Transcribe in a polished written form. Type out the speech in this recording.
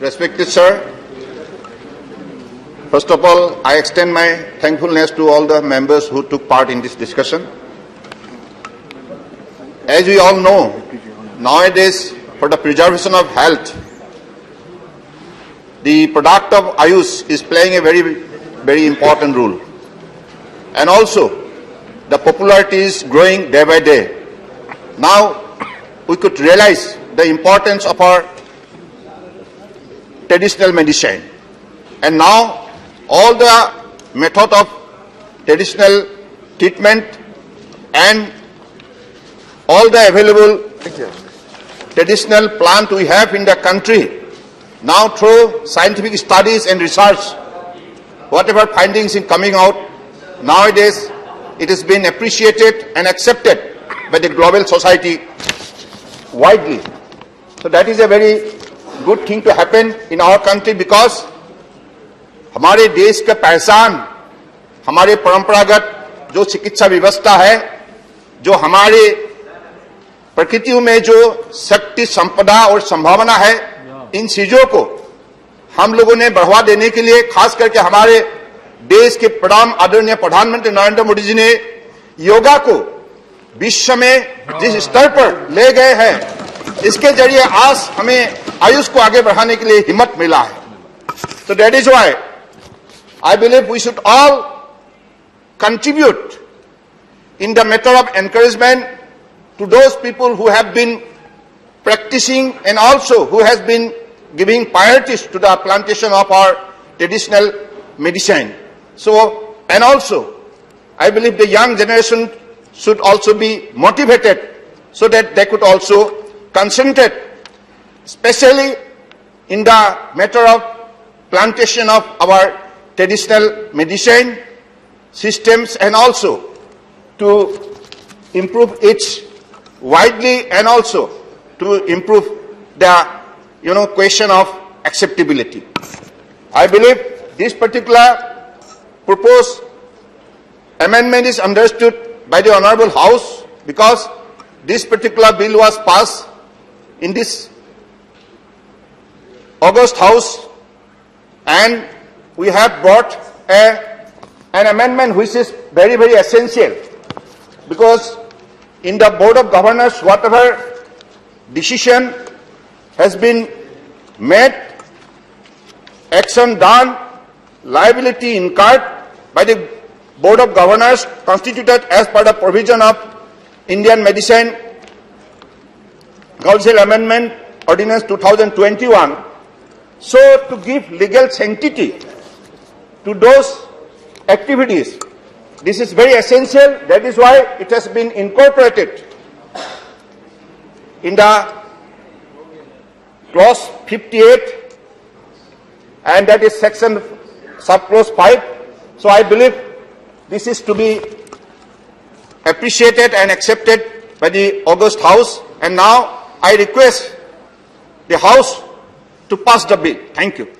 Respected sir, first of all, I extend my thankfulness to all the members who took part in this discussion. As we all know, nowadays, for the preservation of health, the product of Ayush is playing a very important role. And also, the popularity is growing day by day. Now, we could realize the importance of our traditional medicine. And now, all the method of traditional treatment and all the available traditional plant we have in the country, now through scientific studies and research, whatever findings is coming out, nowadays it has been appreciated and accepted by the global society widely. So that is a very good thing to happen in our country because हमारे देश का पहचान हमारे परंपरागत जो चिकित्सा व्यवस्था है, जो हमारे प्रकृति में जो शक्ति संपदा और संभावना है, इन चीजों को हम लोगों ने बढ़ावा देने के लिए खास करके हमारे देश के प्रधान आदरणीय प्रधानमंत्री नरेंद्र मोदी जी ने योगा को विश्व में जिस स्तर पर ले गए हैं, इसके जरिए आज हमें आयुष को आगे बढ़ाने के लिए हिम्मत मिला है. So that is why I believe we should all contribute in the matter of encouragement to those people who have been practicing and also who has been giving priorities to the plantation of our traditional medicine. So, and also, I believe the young generation should also be motivated so that they could also concentrate, especially in the matter of plantation of our traditional medicine systems and also to improve its widely and also to improve the question of acceptability. I believe this particular proposed amendment is understood by the Honorable House because this particular bill was passed in this August House and we have brought an amendment which is very essential because in the Board of Governors, whatever decision has been made, action done, liability incurred by the Board of Governors constituted as per the provision of Indian Medicine Council Amendment Ordinance 2021. So to give legal sanctity to those activities, this is very essential. That is why it has been incorporated in the clause 58 and that is section subclause 5. So I believe this is to be appreciated and accepted by the August House and now I request the House to pass the bill. Thank you.